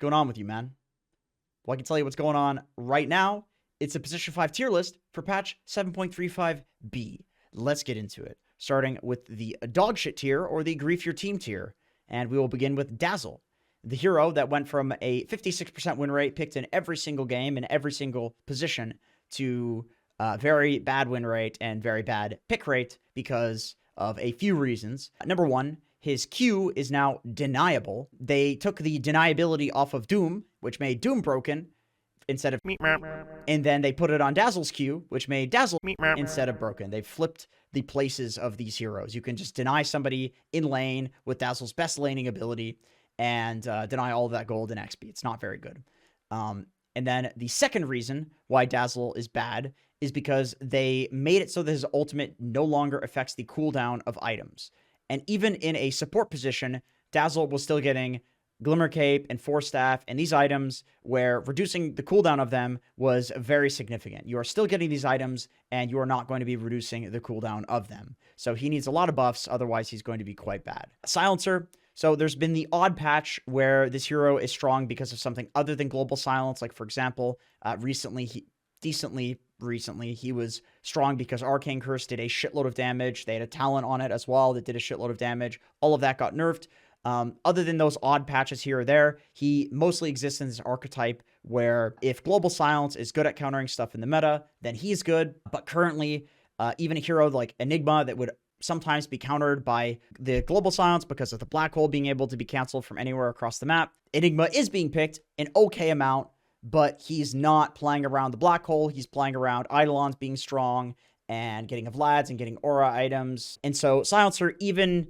going on with you, man? Well, I can tell you what's going on right now. It's a position 5 tier list for patch 7.35b. Let's get into it, starting with the dogshit tier or the grief your team tier. And we will begin with Dazzle, the hero that went from a 56% win rate picked in every single game in every single position to very bad win rate and very bad pick rate because of a few reasons. Number one, his Q is now deniable. They took the deniability off of Doom, which made Doom broken instead of and then they put it on Dazzle's Q, which made Dazzle instead of broken. They flipped the places of these heroes. You can just deny somebody in lane with Dazzle's best laning ability and deny all of that gold and XP. It's not very good. And then the second reason why Dazzle is bad is because they made it so that his ultimate no longer affects the cooldown of items. And even in a support position, Dazzle was still getting Glimmer Cape and Force Staff and these items where reducing the cooldown of them was very significant. You are still getting these items and you are not going to be reducing the cooldown of them. So he needs a lot of buffs, otherwise he's going to be quite bad. Silencer. So there's been the odd patch where this hero is strong because of something other than global silence. Like, for example, recently, he was strong because Arcane Curse did a shitload of damage. They had a talent on it as well that did a shitload of damage. All of that got nerfed. Other than those odd patches here or there, he mostly exists in this archetype where if global silence is good at countering stuff in the meta, then he's good. But currently, even a hero like Enigma that would sometimes be countered by the global silence because of the black hole being able to be canceled from anywhere across the map. Enigma is being picked an okay amount, but he's not playing around the black hole. He's playing around Eidolons being strong and getting Vlads and getting aura items. And so Silencer, even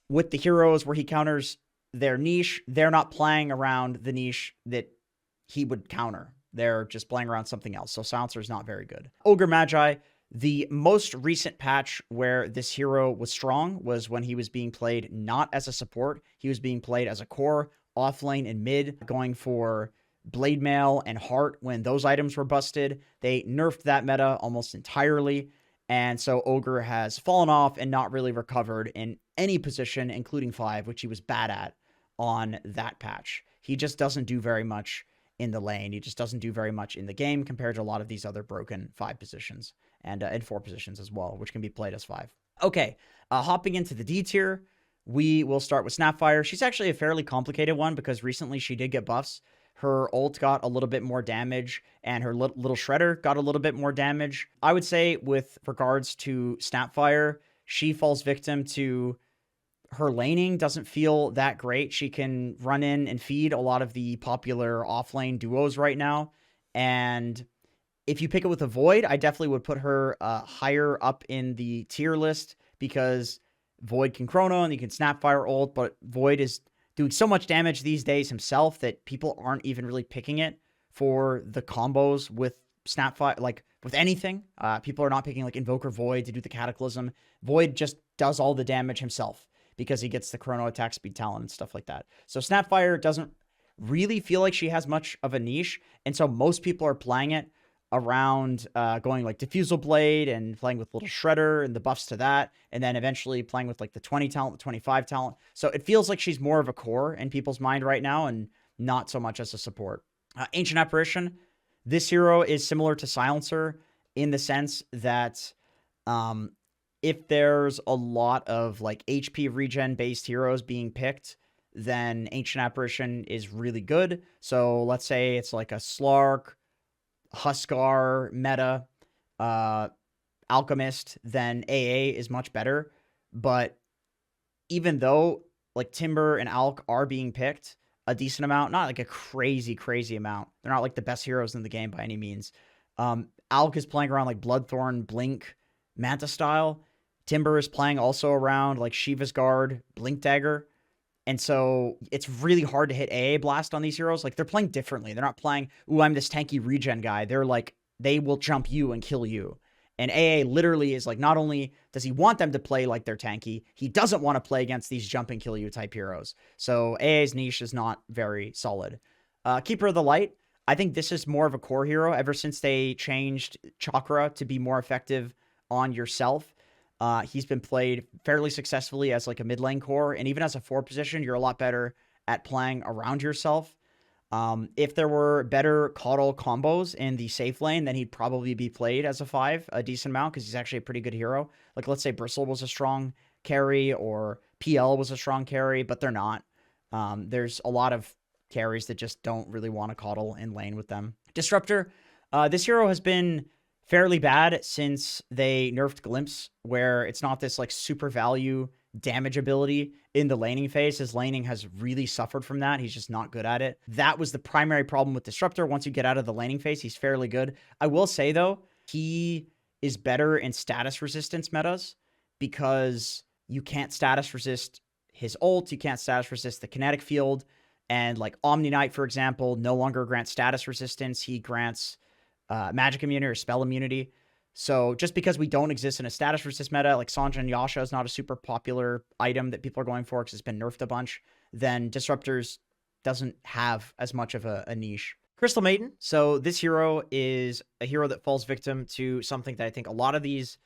with the heroes where he counters their niche, they're not playing around the niche that he would counter. They're just playing around something else. So Silencer is not very good. Ogre Magi, the most recent patch where this hero was strong was when he was being played not as a support. He was being played as a core, off lane and mid, going for Blade Mail and Heart when those items were busted. They nerfed that meta almost entirely. And so Ogre has fallen off and not really recovered in any position, including 5, which he was bad at on that patch. He just doesn't do very much in the lane. He just doesn't do very much in the game compared to a lot of these other broken 5 positions and 4 positions as well, which can be played as 5. Okay, hopping into the D tier, we will start with Snapfire. She's actually a fairly complicated one because recently she did get buffs. Her ult got a little bit more damage, and her little shredder got a little bit more damage. I would say with regards to Snapfire, she falls victim to her laning doesn't feel that great. She can run in and feed a lot of the popular offlane duos right now. And if you pick it with a Void, I definitely would put her higher up in the tier list because Void can chrono and you can Snapfire ult, but Void is doing so much damage these days himself that people aren't even really picking it for the combos with Snapfire, like with anything. People are not picking like Invoker Void to do the Cataclysm. Void just does all the damage himself because he gets the chrono attack speed talent and stuff like that. So Snapfire doesn't really feel like she has much of a niche. And so most people are playing it around going like Diffusal Blade and playing with Little Shredder and the buffs to that. And then eventually playing with like the 20 talent, the 25 talent. So it feels like she's more of a core in people's mind right now and not so much as a support. Ancient Apparition. This hero is similar to Silencer in the sense that if there's a lot of like HP regen based heroes being picked, then Ancient Apparition is really good. So let's say it's like a Slark, Huskar meta, Alchemist, then AA is much better. But even though like Timber and Alk are being picked a decent amount, not like a crazy amount. They're not like the best heroes in the game by any means. Alk is playing around like Bloodthorn, Blink, Manta style. Timber is playing also around like Shiva's Guard, Blink Dagger. And so it's really hard to hit AA Blast on these heroes. Like they're playing differently. They're not playing, ooh, I'm this tanky regen guy. They're like, they will jump you and kill you. And AA literally is like, not only does he want them to play like they're tanky, he doesn't want to play against these jump and kill you type heroes. So AA's niche is not very solid. Keeper of the Light. I think this is more of a core hero ever since they changed Chakra to be more effective on yourself. He's been played fairly successfully as like a mid lane core. And even as a 4 position, you're a lot better at playing around yourself. If there were better Caudle combos in the safe lane, then he'd probably be played as a 5 a decent amount because he's actually a pretty good hero. Like, let's say Bristle was a strong carry or PL was a strong carry, but they're not. There's a lot of carries that just don't really want to Caudle in lane with them. Disruptor, this hero has been fairly bad since they nerfed Glimpse, where it's not this like super value damage ability in the laning phase. His laning has really suffered from that. He's just not good at it. That was the primary problem with Disruptor. Once you get out of the laning phase, he's fairly good. I will say, though, he is better in status resistance metas because you can't status resist his ult. You can't status resist the kinetic field. And like Omni Knight, for example, no longer grants status resistance. He grants magic immunity or spell immunity. So just because we don't exist in a status resist meta, like Sanjin Yasha is not a super popular item that people are going for because it's been nerfed a bunch, then Disruptors doesn't have as much of a niche. Crystal Maiden. So this hero is a hero that falls victim to something that I think a lot of these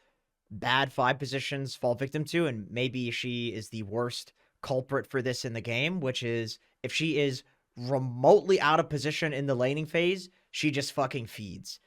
bad 5 positions fall victim to, and maybe she is the worst culprit for this in the game, which is if she is remotely out of position in the laning phase, she just fucking feeds.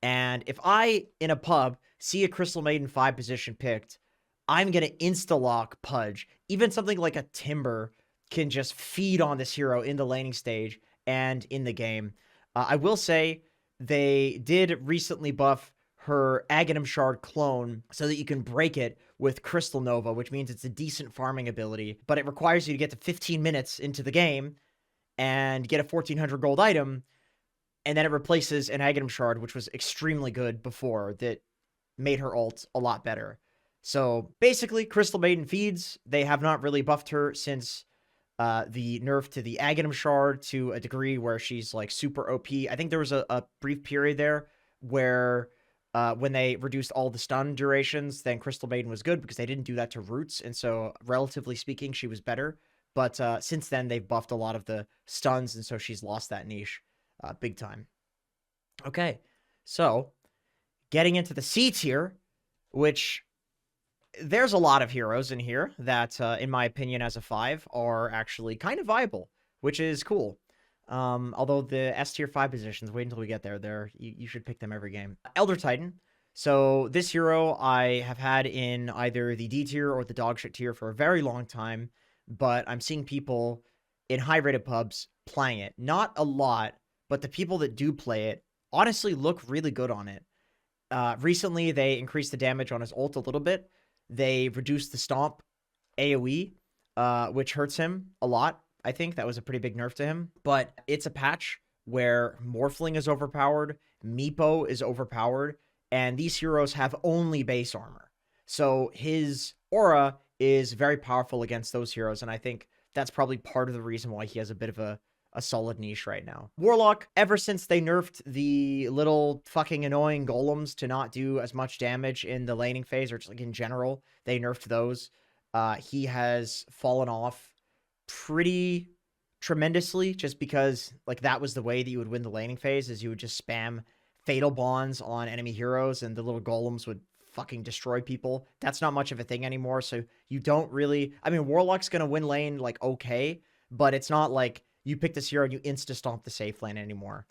And if I, in a pub, see a Crystal Maiden 5 position picked, I'm going to insta-lock Pudge. Even something like a Timber can just feed on this hero in the laning stage and in the game. I will say they did recently buff her Aghanim Shard clone so that you can break it with Crystal Nova, which means it's a decent farming ability, but it requires you to get to 15 minutes into the game and get a 1400 gold item. And then it replaces an Aghanim Shard, which was extremely good before, that made her ult a lot better. So basically, Crystal Maiden feeds. They have not really buffed her since the nerf to the Aghanim Shard to a degree where she's like super OP. I think there was a brief period there where when they reduced all the stun durations, then Crystal Maiden was good because they didn't do that to Roots. And so relatively speaking, she was better. But since then, they've buffed a lot of the stuns, and so she's lost that niche. Big time. Okay, so getting into the C tier, which there's a lot of heroes in here that, in my opinion, as a 5, are actually kind of viable, which is cool. Although the S tier 5 positions, wait until we get there. You should pick them every game. Elder Titan. So this hero I have had in either the D tier or the dogshit tier for a very long time, but I'm seeing people in high-rated pubs playing it. Not a lot, but the people that do play it honestly look really good on it. Recently, they increased the damage on his ult a little bit. They reduced the stomp AoE, which hurts him a lot. I think that was a pretty big nerf to him. But it's a patch where Morphling is overpowered, Meepo is overpowered, and these heroes have only base armor. So his aura is very powerful against those heroes, and I think that's probably part of the reason why he has a bit of a solid niche right now. Warlock, ever since they nerfed the little fucking annoying golems to not do as much damage in the laning phase, or just like in general, they nerfed those. He has fallen off pretty tremendously just because like that was the way that you would win the laning phase, is you would just spam fatal bonds on enemy heroes and the little golems would fucking destroy people. That's not much of a thing anymore, so you don't really... I mean, Warlock's gonna win lane like okay, but it's not like you pick this hero and you insta-stomp the safe lane anymore.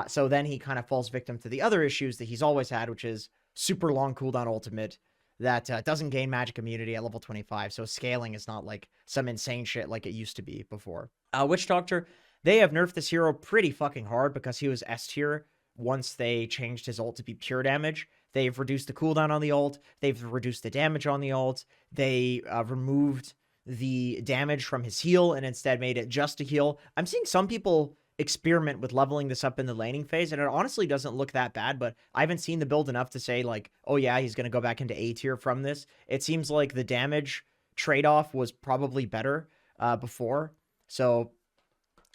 So then he kind of falls victim to the other issues that he's always had, which is super long cooldown ultimate that doesn't gain magic immunity at level 25. So scaling is not like some insane shit like it used to be before. Witch Doctor, they have nerfed this hero pretty fucking hard because he was S tier once they changed his ult to be pure damage. They've reduced the cooldown on the ult. They've reduced the damage on the ult. They removed the damage from his heal and instead made it just a heal. I'm seeing some people experiment with leveling this up in the laning phase, and it honestly doesn't look that bad, but I haven't seen the build enough to say like, oh yeah, he's going to go back into A tier from this. It seems like the damage trade-off was probably better before, so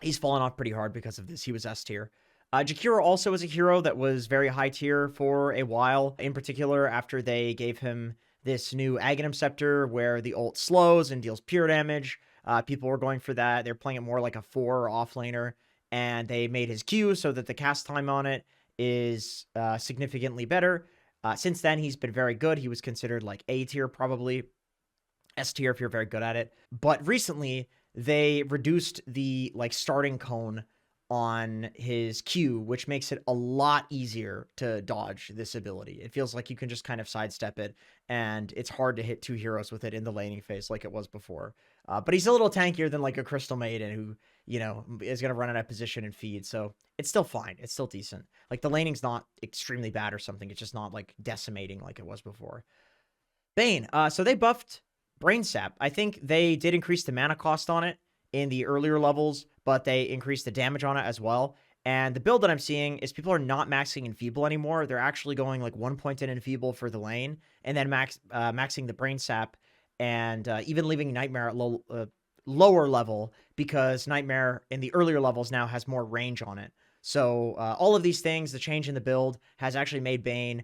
he's fallen off pretty hard because of this. He was S tier. Jakiro also is a hero that was very high tier for a while, in particular after they gave him this new Aghanim Scepter where the ult slows and deals pure damage. People were going for that. They're playing it more like a 4 offlaner, and they made his Q so that the cast time on it is significantly better. Since then, he's been very good. He was considered like A tier probably, S tier if you're very good at it. But recently, they reduced the like starting cone on his Q, which makes it a lot easier to dodge this ability. It feels like you can just kind of sidestep it, and it's hard to hit 2 heroes with it in the laning phase like it was before. But he's a little tankier than like a Crystal Maiden who, you know, is going to run out of position and feed. So it's still fine. It's still decent. Like the laning's not extremely bad or something. It's just not like decimating like it was before. Bane. So they buffed Brain Sap. I think they did increase the mana cost on it in the earlier levels, but they increased the damage on it as well. And the build that I'm seeing is people are not maxing Enfeeble anymore. They're actually going like 1 point in Enfeeble for the lane, and then maxing the Brain Sap, and even leaving Nightmare at lower level, because Nightmare in the earlier levels now has more range on it. So all of these things, the change in the build has actually made Bane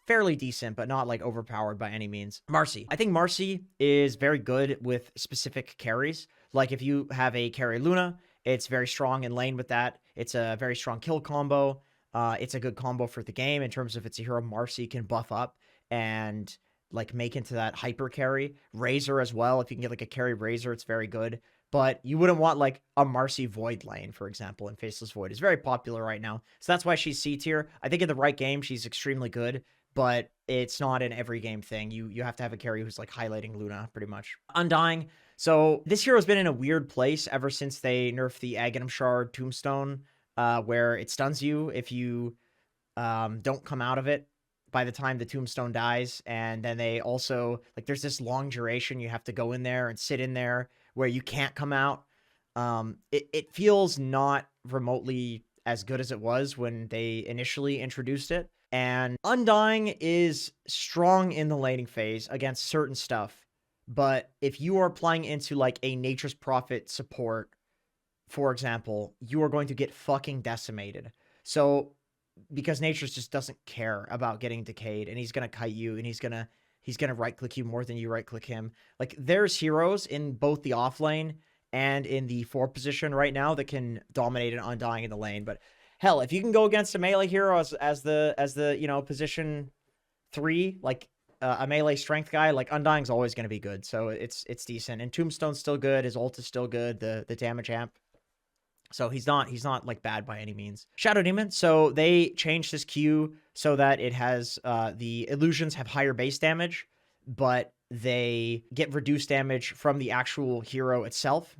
fairly decent, but not like overpowered by any means. Marcy. I think Marcy is very good with specific carries. Like if you have a carry Luna, it's very strong in lane with that. It's a very strong kill combo. It's a good combo for the game in terms of it's a hero Marcy can buff up and like make into that hyper carry. Razor as well. If you can get like a carry Razor, it's very good. But you wouldn't want like a Marcy Void lane, for example, and Faceless Void is very popular right now. So that's why she's C tier. I think in the right game, she's extremely good, but it's not an every game thing. You have to have a carry who's like highlighting Luna pretty much. Undying. So this hero's been in a weird place ever since they nerfed the Aghanim Shard Tombstone, where it stuns you if you don't come out of it by the time the tombstone dies. And then they also, like, there's this long duration you have to go in there and sit in there where you can't come out. It feels not remotely as good as it was when they initially introduced it. And Undying is strong in the laning phase against certain stuff. But if you are playing into like a Nature's Prophet support, for example, you are going to get fucking decimated. So because Nature's just doesn't care about getting decayed, and he's going to kite you, and he's going to right click you more than you right click him. Like there's heroes in both the off lane and in the 4 position right now that can dominate an Undying in the lane. But hell, if you can go against a melee hero as the you know, position 3, like a melee strength guy, like Undying's always going to be good. So it's decent. And Tombstone's still good. His ult is still good. The damage amp. So he's not like bad by any means. Shadow Demon. So they changed his Q so that it has the illusions have higher base damage, but they get reduced damage from the actual hero itself.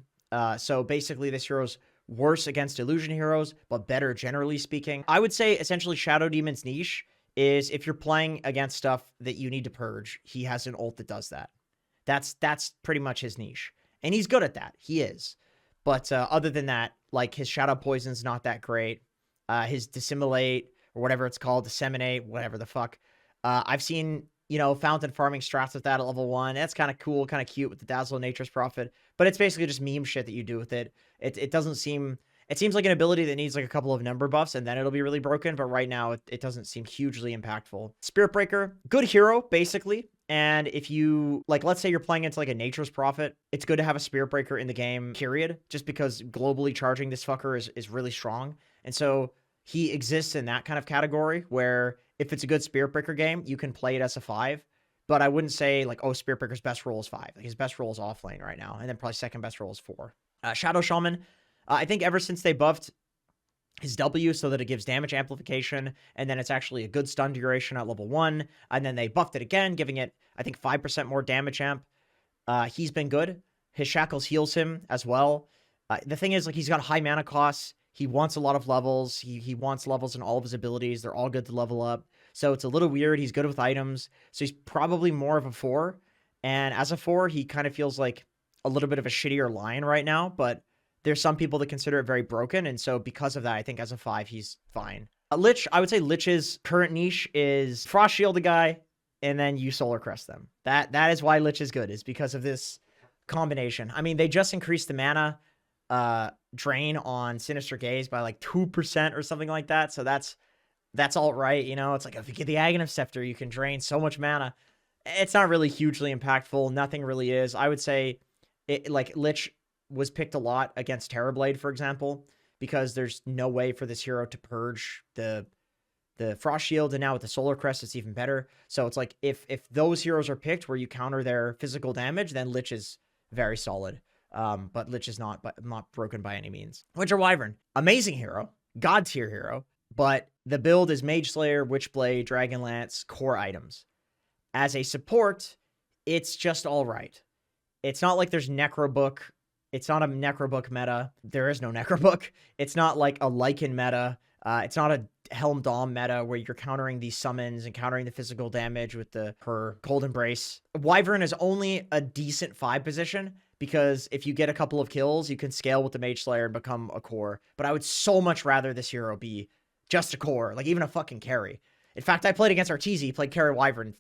So basically this hero's worse against illusion heroes, but better generally speaking. I would say essentially Shadow Demon's niche is if you're playing against stuff that you need to purge, he has an ult that does that. That's pretty much his niche. And he's good at that. He is. But other than that, like his Shadow Poison's not that great. His Dissimulate, or whatever it's called, Disseminate, whatever the fuck. I've seen, you know, fountain farming strats with that at level 1. That's kind of cool, kind of cute with the Dazzle Nature's Prophet. But it's basically just meme shit that you do with it. It doesn't seem... It seems like an ability that needs like a couple of number buffs and then it'll be really broken. But right now, it doesn't seem hugely impactful. Spirit Breaker, good hero, basically. And if you, like, let's say you're playing into like a Nature's Prophet, it's good to have a Spirit Breaker in the game, period. Just because globally charging this fucker is really strong. And so he exists in that kind of category where if it's a good Spirit Breaker game, you can play it as a 5. But I wouldn't say like, oh, Spirit Breaker's best role is 5. Like, his best role is off lane right now. And then probably second best role is 4. Shadow Shaman. I think ever since they buffed his W so that it gives damage amplification, and then it's actually a good stun duration at level 1, and then they buffed it again, giving it, I think, 5% more damage amp. He's been good. His Shackles heals him as well. The thing is, like, he's got high mana costs. He wants a lot of levels. He wants levels in all of his abilities. They're all good to level up. So it's a little weird. He's good with items. So he's probably more of a 4. And as a 4, he kind of feels like a little bit of a shittier Lion right now, but there's some people that consider it very broken, and so because of that, I think as a 5, he's fine. Lich, I would say Lich's current niche is Frost Shield a guy, and then you Solar Crest them. That is why Lich is good, is because of this combination. I mean, they just increased the mana drain on Sinister Gaze by like 2% or something like that, so that's all right, you know? It's like, if you get the Aghanim Scepter, you can drain so much mana. It's not really hugely impactful. Nothing really is. I would say, like, Lich was picked a lot against Terrorblade, for example, because there's no way for this hero to purge the Frost Shield, and now with the Solar Crest, it's even better. So it's like, if those heroes are picked where you counter their physical damage, then Lich is very solid. But Lich is not broken by any means. Winter Wyvern, amazing hero, god tier hero, but the build is Mage Slayer, Witchblade, Dragonlance, core items. As a support, it's just all right. It's not like there's Necrobook. It's not a Necrobook meta. There is no Necrobook. It's not like a Lycan meta. It's not a Helm Dom meta where you're countering these summons and countering the physical damage with her Cold Embrace. Wyvern is only a decent 5 position because if you get a couple of kills, you can scale with the Mage Slayer and become a core. But I would so much rather this hero be just a core, like even a fucking carry. In fact, I played against Arteezy, he played carry Wyvern,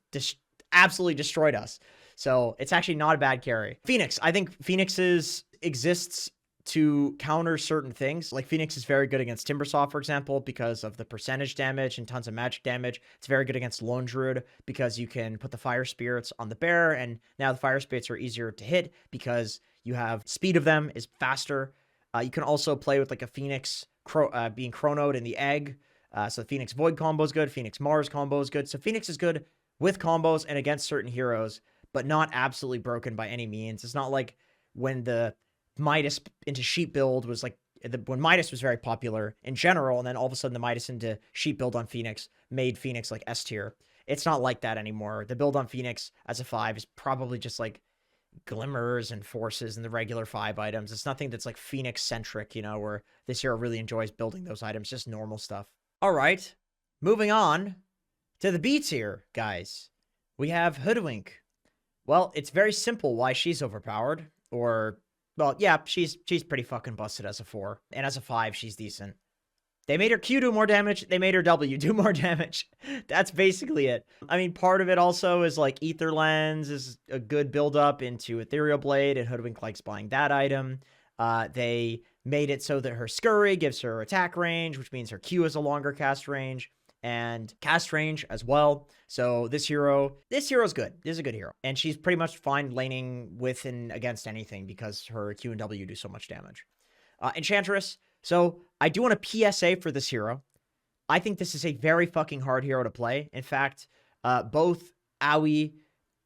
absolutely destroyed us. So it's actually not a bad carry. Phoenix, I think Phoenix's exists to counter certain things. Like Phoenix is very good against Timbersaw, for example, because of the percentage damage and tons of magic damage. It's very good against Lone Druid because you can put the Fire Spirits on the bear, and now the Fire Spirits are easier to hit because you have speed of them is faster. You can also play with like a Phoenix being chronoed in the egg. So the Phoenix Void combo is good. Phoenix Mars combo is good. So Phoenix is good with combos and against certain heroes, but not absolutely broken by any means. It's not like when the Midas into Sheep build was like, when Midas was very popular in general, and then all of a sudden the Midas into Sheep build on Phoenix made Phoenix like S tier. It's not like that anymore. The build on Phoenix as a 5 is probably just like Glimmers and Forces and the regular 5 items. It's nothing that's like Phoenix centric, you know, where this hero really enjoys building those items, just normal stuff. All right, moving on to the B tier, guys. We have Hoodwink. Well, it's very simple why she's overpowered, or, well, yeah, she's pretty fucking busted as a 4, and as a 5, she's decent. They made her Q do more damage, they made her W do more damage. That's basically it. I mean, part of it also is like Ether Lens is a good build-up into Ethereal Blade, and Hoodwink likes buying that item. They made it so that her Scurry gives her attack range, which means her Q has a longer cast range, and cast range as well. So this hero's good. This is a good hero. And she's pretty much fine laning with and against anything because her Q and W do so much damage. Enchantress. So I do want a PSA for this hero. I think this is a very fucking hard hero to play. In fact, both Aoi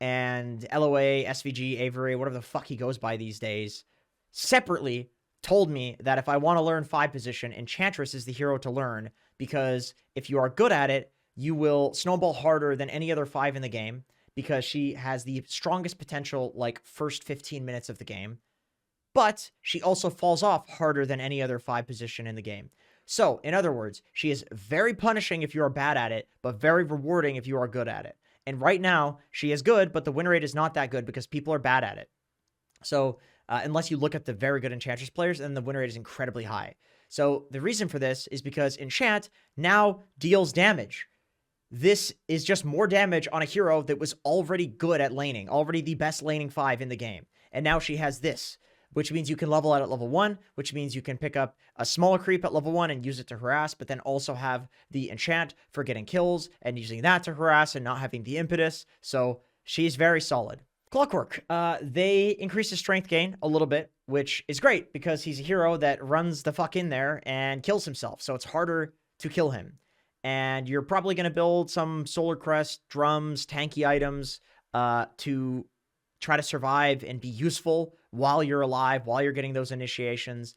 and LOA, SVG, Avery, whatever the fuck he goes by these days, separately told me that if I want to learn 5 position, Enchantress is the hero to learn, because if you are good at it, you will snowball harder than any other 5 in the game, because she has the strongest potential like first 15 minutes of the game, but she also falls off harder than any other 5 position in the game. So, in other words, she is very punishing if you are bad at it, but very rewarding if you are good at it. And right now, she is good, but the win rate is not that good because people are bad at it. So, unless you look at the very good Enchantress players, then the win rate is incredibly high. So the reason for this is because Enchant now deals damage. This is just more damage on a hero that was already good at laning, already the best laning 5 in the game. And now she has this, which means you can level out at level 1, which means you can pick up a smaller creep at level 1 and use it to harass, but then also have the enchant for getting kills and using that to harass and not having the impetus. So she's very solid. Clockwork, they increase his strength gain a little bit, which is great because he's a hero that runs the fuck in there and kills himself. So it's harder to kill him. And you're probably going to build some Solar Crest, drums, tanky items to try to survive and be useful while you're alive, while you're getting those initiations.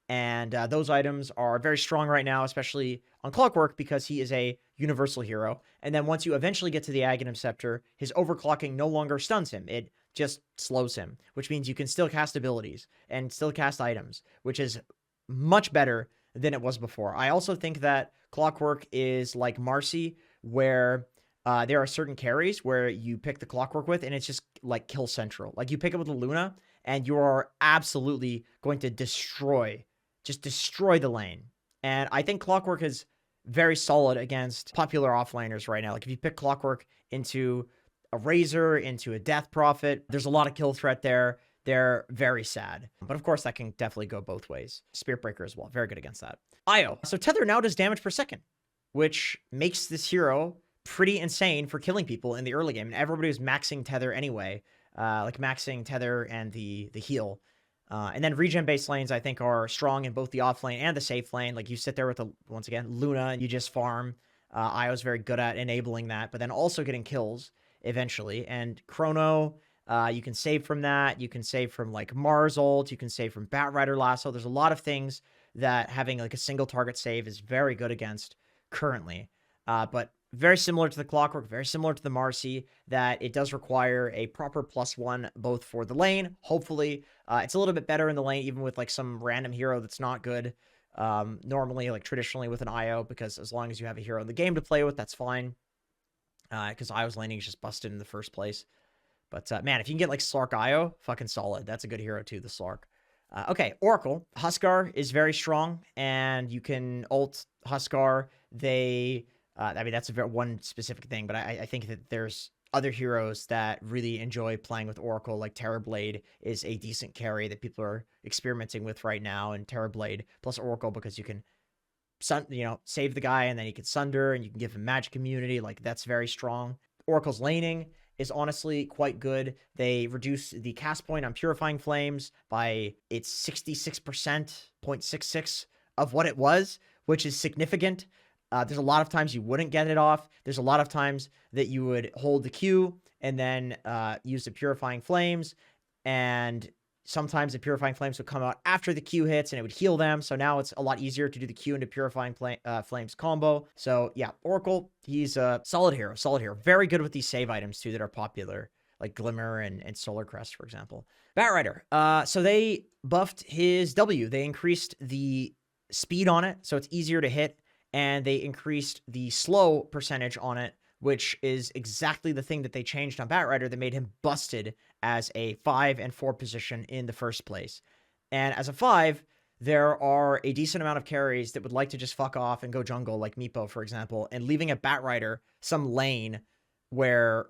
And those items are very strong right now, especially on Clockwork, because he is a universal hero. And then once you eventually get to the Aghanim Scepter, his overclocking no longer stuns him. It just slows him, which means you can still cast abilities and still cast items, which is much better than it was before. I also think that Clockwork is like Marcy, where there are certain carries where you pick the Clockwork with, and it's just like kill central. Like you pick it with the Luna, and you are absolutely going to destroy the lane. And I think Clockwork is very solid against popular offlaners right now. Like if you pick Clockwork into a Razor, into a Death Prophet, there's a lot of kill threat there. They're very sad. But of course, that can definitely go both ways. Spirit Breaker as well. Very good against that. Io. So Tether now does damage per second, which makes this hero pretty insane for killing people in the early game. And everybody was maxing Tether anyway, like maxing Tether and the heal. And then regen-based lanes, I think, are strong in both the off lane and the safe lane. Like, you sit there with, once again, Luna, and you just farm. Io's very good at enabling that, but then also getting kills eventually. And Chrono, You can save from that. You can save from like Mars ult. You can save from Batrider Lasso. There's a lot of things that having like a single target save is very good against currently. But very similar to the Clockwork, very similar to the Marcy, that it does require a proper +1 both for the lane. Hopefully, it's a little bit better in the lane, even with like some random hero that's not good. Normally, like traditionally with an IO, because as long as you have a hero in the game to play with, that's fine. Because IO's laning is just busted in the first place. But man, if you can get like Slark IO, fucking solid. That's a good hero too, the Slark. Okay, Oracle. Huskar is very strong, and you can ult Huskar. I mean, that's one specific thing, but I think that there's other heroes that really enjoy playing with Oracle, like Terrorblade is a decent carry that people are experimenting with right now, and Terrorblade plus Oracle, because you can save the guy, and then you can Sunder, and you can give him Magic Immunity. Like, that's very strong. Oracle's laning is honestly quite good. They reduce the cast point on Purifying Flames by its 66.66% of what it was, which is significant. There's a lot of times you wouldn't get it off. There's a lot of times that you would hold the Q and then use the Purifying Flames, and sometimes the Purifying Flames would come out after the Q hits and it would heal them. So now it's a lot easier to do the Q into Purifying Flames combo. So yeah, Oracle, he's a solid hero. Very good with these save items too that are popular, like Glimmer and Solar Crest, for example. Batrider. So they buffed his W. They increased the speed on it, so it's easier to hit, and they increased the slow percentage on it, which is exactly the thing that they changed on Batrider that made him busted as a 5 and 4 position in the first place. And as a 5, there are a decent amount of carries that would like to just fuck off and go jungle, like Meepo, for example, and leaving a Batrider some lane where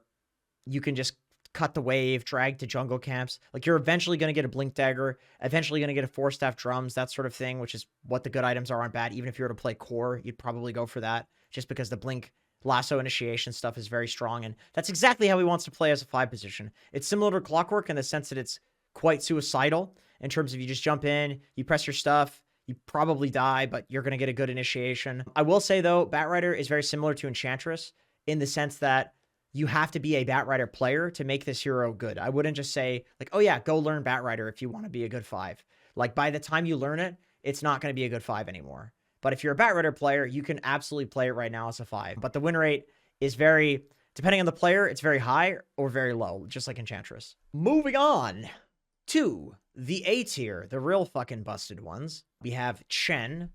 you can just cut the wave, drag to jungle camps. Like, you're eventually going to get a Blink Dagger, eventually going to get a 4-staff drums, that sort of thing, which is what the good items are on Bat. Even if you were to play core, you'd probably go for that, just because the Blink Lasso initiation stuff is very strong, and that's exactly how he wants to play as a 5 position. It's similar to Clockwork in the sense that it's quite suicidal in terms of you just jump in, you press your stuff, you probably die, but you're going to get a good initiation. I will say, though, Batrider is very similar to Enchantress in the sense that you have to be a Batrider player to make this hero good. I wouldn't just say, like, oh yeah, go learn Batrider if you want to be a good 5. Like, by the time you learn it, it's not going to be a good 5 anymore. But if you're a Batrider player, you can absolutely play it right now as a 5. But the win rate is very, depending on the player, it's very high or very low, just like Enchantress. Moving on to the A tier, the real fucking busted ones. We have Chen.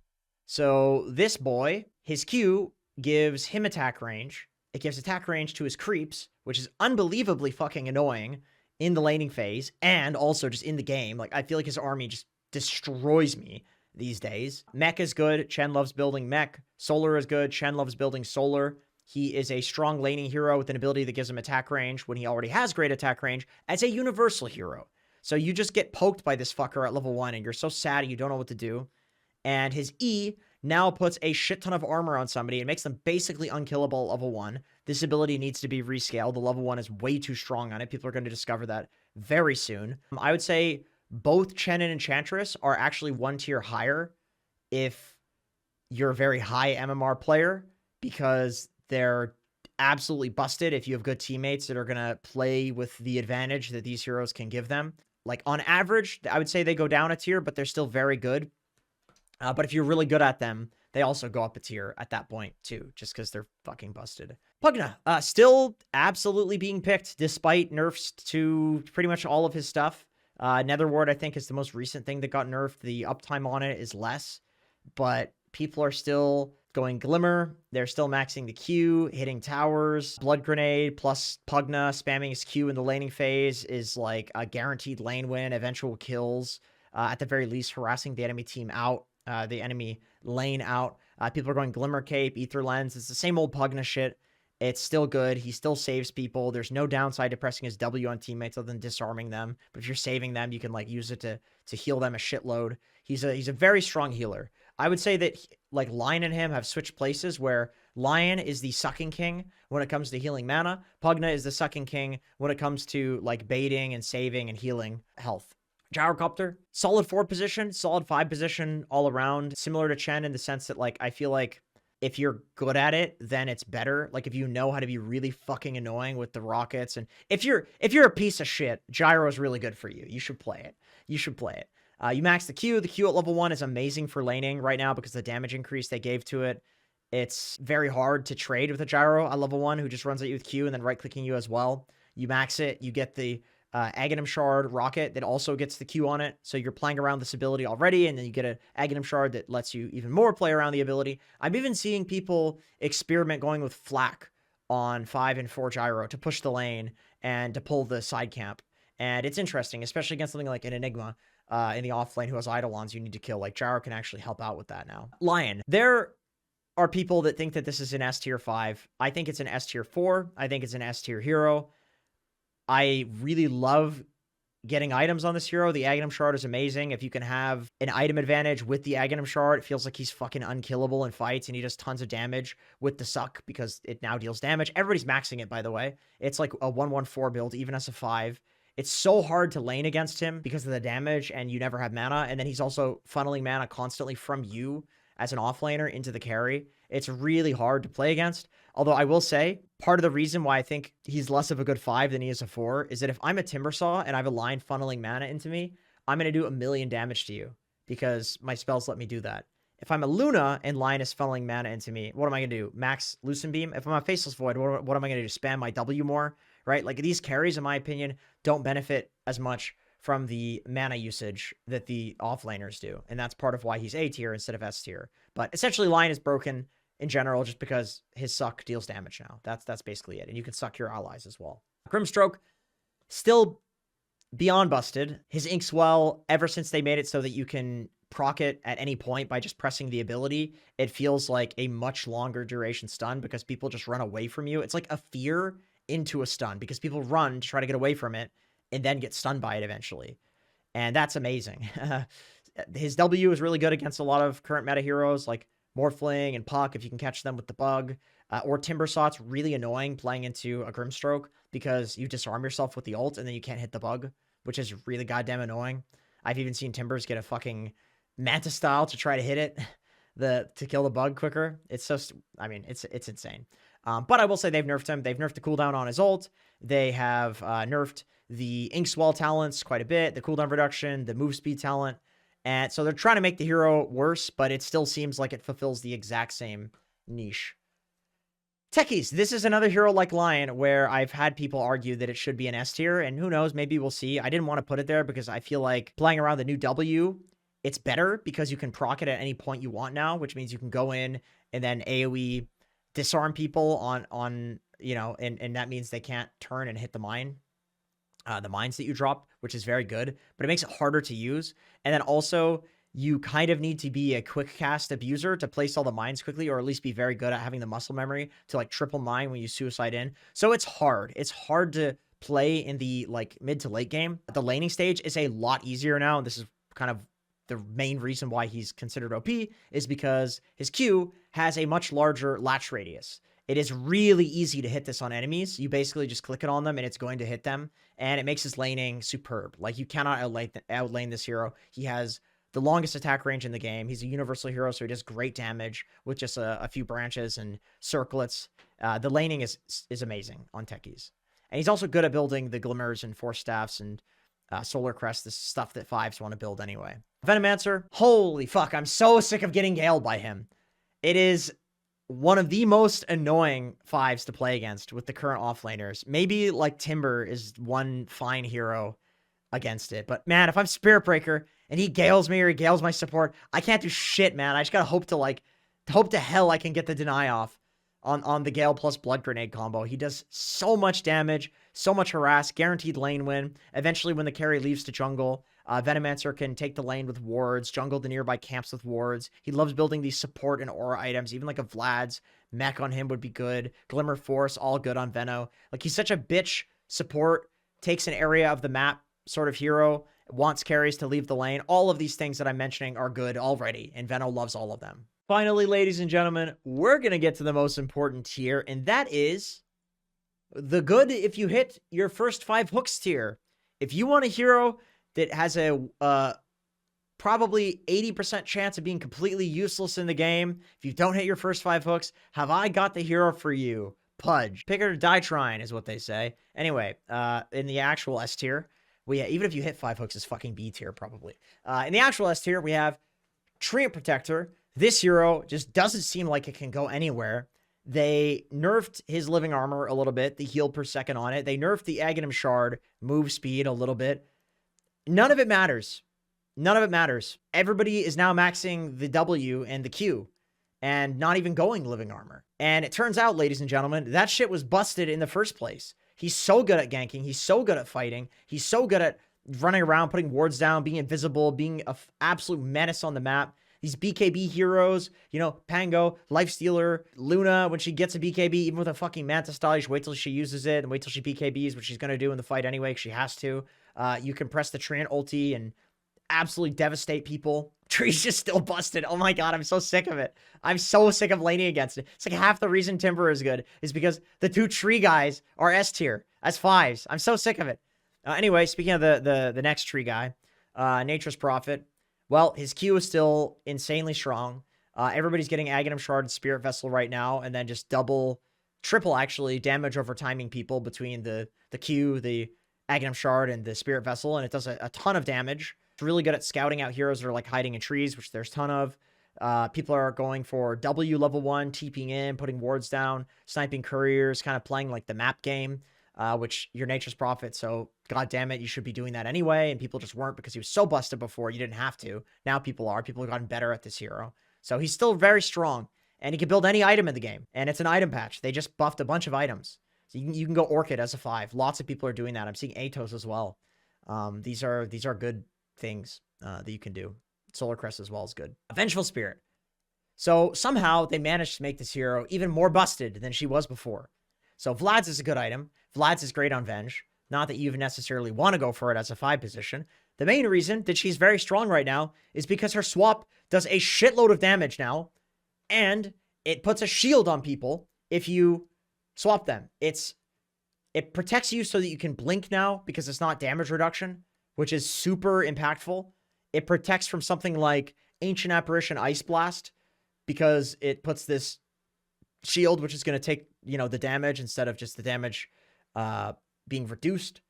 So this boy, his Q gives him attack range. It gives attack range to his creeps, which is unbelievably fucking annoying in the laning phase and also just in the game. Like, I feel like his army just destroys me these days. Mech is good. Chen loves building mech. Solar is good. Chen loves building solar. He is a strong laning hero with an ability that gives him attack range when he already has great attack range as a universal hero. So you just get poked by this fucker at level 1 and you're so sad you don't know what to do. And his E now puts a shit ton of armor on somebody and makes them basically unkillable at level 1. This ability needs to be rescaled. The level 1 is way too strong on it. People are going to discover that very soon. I would say both Chen and Enchantress are actually 1 tier higher if you're a very high MMR player, because they're absolutely busted if you have good teammates that are going to play with the advantage that these heroes can give them. Like, on average, I would say they go down a tier, but they're still very good. But if you're really good at them, they also go up a tier at that point too, just because they're fucking busted. Pugna, still absolutely being picked despite nerfs to pretty much all of his stuff. Netherward, I think, is the most recent thing that got nerfed. The uptime on it is less, but people are still going Glimmer. They're still maxing the Q, hitting towers. Blood Grenade plus Pugna spamming his Q in the laning phase is like a guaranteed lane win, eventual kills, at the very least harassing the enemy team out, the enemy lane out. People are going Glimmer Cape, Ether Lens. It's the same old Pugna shit. It's still good. He still saves people. There's no downside to pressing his W on teammates other than disarming them. But if you're saving them, you can like use it to heal them a shitload. He's a very strong healer. I would say that like Lion and him have switched places, where Lion is the sucking king when it comes to healing mana. Pugna is the sucking king when it comes to like baiting and saving and healing health. Gyrocopter, solid 4 position, solid 5 position all around. Similar to Chen in the sense that like I feel like if you're good at it, then it's better. Like if you know how to be really fucking annoying with the rockets, and if you're a piece of shit, Gyro is really good for you. You should play it. You should play it. You max the Q. The Q at level 1 is amazing for laning right now because the damage increase they gave to it. It's very hard to trade with a Gyro at level 1 who just runs at you with Q and then right-clicking you as well. You max it, you get the Aghanim Shard rocket that also gets the Q on it. So you're playing around this ability already, and then you get an Aghanim Shard that lets you even more play around the ability. I'm even seeing people experiment going with Flak on 5 and 4 Gyro to push the lane and to pull the side camp. And it's interesting, especially against something like an Enigma in the off lane who has Eidolons you need to kill. Like Gyro can actually help out with that now. Lion. There are people that think that this is an S tier 5. I think it's an S tier 4. I think it's an S tier hero. I really love getting items on this hero. The Aghanim Shard is amazing. If you can have an item advantage with the Aghanim Shard, it feels like he's fucking unkillable in fights, and he does tons of damage with the suck because it now deals damage. Everybody's maxing it, by the way. It's like a 1-1-4 build, even as a 5. It's so hard to lane against him because of the damage, and you never have mana. And then he's also funneling mana constantly from you as an offlaner into the carry. It's really hard to play against. Although I will say, part of the reason why I think he's less of a good 5 than he is a 4 is that if I'm a Timbersaw and I have a line funneling mana into me, I'm going to do 1,000,000 damage to you because my spells let me do that. If I'm a Luna and line is funneling mana into me, what am I going to do? Max Lucent Beam? If I'm a Faceless Void, what am I going to do? Spam my W more? Right? Like these carries, in my opinion, don't benefit as much from the mana usage that the offlaners do. And that's part of why he's A tier instead of S tier. But essentially, Lion is broken in general just because his suck deals damage now. That's basically it. And you can suck your allies as well. Grimstroke, still beyond busted. His Inkswell, ever since they made it so that you can proc it at any point by just pressing the ability, it feels like a much longer duration stun because people just run away from you. It's like a fear into a stun because people run to try to get away from it and then get stunned by it eventually. And that's amazing. His W is really good against a lot of current meta heroes like Morphling and Puck if you can catch them with the bug. Or Timbersaw's really annoying playing into a Grimstroke because you disarm yourself with the ult and then you can't hit the bug, which is really goddamn annoying. I've even seen Timbers get a fucking Manta style to try to hit it, to kill the bug quicker. It's so, I mean, it's insane. But I will say they've nerfed him. They've nerfed the cooldown on his ult. They have nerfed the Inkswell talents quite a bit, the cooldown reduction, the move speed talent. And so they're trying to make the hero worse, but it still seems like it fulfills the exact same niche. Techies, this is another hero like Lion where I've had people argue that it should be an S tier, and who knows, maybe we'll see. I didn't want to put it there because I feel like playing around the new W, it's better because you can proc it at any point you want now, which means you can go in and then AoE disarm people on you know, and that means they can't turn and hit the mines that you drop, which is very good, but it makes it harder to use. And then also you kind of need to be a quick cast abuser to place all the mines quickly, or at least be very good at having the muscle memory to like triple mine when you suicide in. So it's hard. It's hard to play in the like mid to late game. The laning stage is a lot easier now. And this is kind of the main reason why he's considered OP is because his Q has a much larger latch radius. It is really easy to hit this on enemies. You basically just click it on them and it's going to hit them. And it makes his laning superb. Like you cannot outlane this hero. He has the longest attack range in the game. He's a universal hero, so he does great damage with just a few branches and circlets. The laning is amazing on techies. And he's also good at building the Glimmers and Force Staffs and Solar Crest, this stuff that fives want to build anyway. Venomancer, holy fuck, I'm so sick of getting galed by him. It is one of the most annoying fives to play against with the current offlaners. Maybe like Timber is one fine hero against it. But man, if I'm Spirit Breaker and he gales me or he gales my support, I can't do shit, man. I just gotta hope to hell I can get the deny off on the Gale plus Blood Grenade combo. He does so much damage, so much harass, guaranteed lane win. Eventually, when the carry leaves to jungle, Venomancer can take the lane with wards, jungle the nearby camps with wards. He loves building these support and aura items. Even like a Vlad's mech on him would be good. Glimmer Force, all good on Veno. Like he's such a bitch support, takes an area of the map sort of hero, wants carries to leave the lane. All of these things that I'm mentioning are good already, and Veno loves all of them. Finally, ladies and gentlemen, we're going to get to the most important tier, and that is the good if you hit your first 5 hooks tier. If you want a hero that has a probably 80% chance of being completely useless in the game if you don't hit your first 5 hooks. Have I got the hero for you? Pudge. Pick it or die trying is what they say. Anyway, in the actual S tier, even if you hit 5 hooks, it's fucking B tier probably. In the actual S tier, we have Treant Protector. This hero just doesn't seem like it can go anywhere. They nerfed his living armor a little bit, the heal per second on it. They nerfed the Aghanim Shard move speed a little bit. None of it matters. None of it matters. Everybody is now maxing the W and the Q and not even going living armor. And it turns out, ladies and gentlemen, that shit was busted in the first place. He's so good at ganking. He's so good at fighting. He's so good at running around, putting wards down, being invisible, being an absolute menace on the map. These BKB heroes, you know, Pango, Lifestealer, Luna, when she gets a BKB, even with a fucking Manta style, you should wait till she uses it and wait till she BKBs, which she's going to do in the fight anyway, because she has to. You can press the Treant ulti and absolutely devastate people. Tree's just still busted. Oh my god, I'm so sick of it. I'm so sick of laning against it. It's like half the reason Timber is good is because the 2 tree guys are S tier as 5s. I'm so sick of it. Anyway, speaking of the next tree guy, Nature's Prophet. Well, his Q is still insanely strong. Everybody's getting Aghanim Shard and Spirit Vessel right now, and then just triple actually damage over timing people between the Q, the Aghanim Shard, and the Spirit Vessel, and it does a ton of damage. It's really good at scouting out heroes that are like hiding in trees, which there's a ton of. People are going for W level 1, TPing in, putting wards down, sniping couriers, kind of playing like the map game, which you're Nature's Prophet, so god damn it, you should be doing that anyway, and people just weren't because he was so busted before, you didn't have to. Now people are. People have gotten better at this hero. So he's still very strong, and he can build any item in the game, and it's an item patch. They just buffed a bunch of items. So you can go Orchid as a 5. Lots of people are doing that. I'm seeing Atos as well. These are good things that you can do. Solar Crest as well is good. Vengeful Spirit. So somehow they managed to make this hero even more busted than she was before. So Vlad's is a good item. Vlad's is great on Venge. Not that you even necessarily want to go for it as a 5 position. The main reason that she's very strong right now is because her swap does a shitload of damage now, and it puts a shield on people if you swap them. It protects you so that you can blink now because it's not damage reduction, which is super impactful. It protects from something like Ancient Apparition Ice Blast because it puts this shield, which is going to take, the damage instead of just the damage being reduced.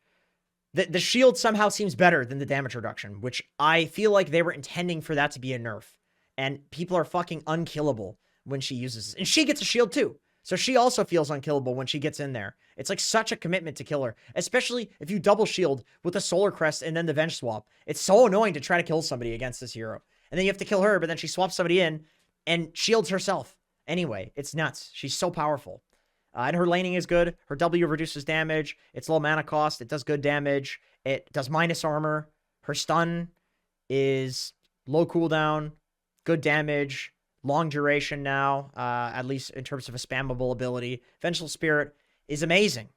The shield somehow seems better than the damage reduction, which I feel like they were intending for that to be a nerf. And people are fucking unkillable when she uses it. And she gets a shield too. So she also feels unkillable when she gets in there. It's like such a commitment to kill her, especially if you double shield with the Solar Crest and then the Venge swap. It's so annoying to try to kill somebody against this hero. And then you have to kill her, but then she swaps somebody in and shields herself. Anyway, it's nuts. She's so powerful. And her laning is good. Her W reduces damage. It's low mana cost. It does good damage. It does minus armor. Her stun is low cooldown, good damage, long duration now, at least in terms of a spammable ability. Vengeful Spirit is amazing.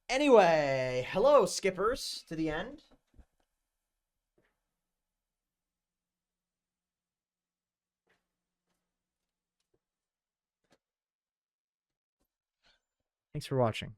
Anyway, hello, skippers, to the end. Thanks for watching.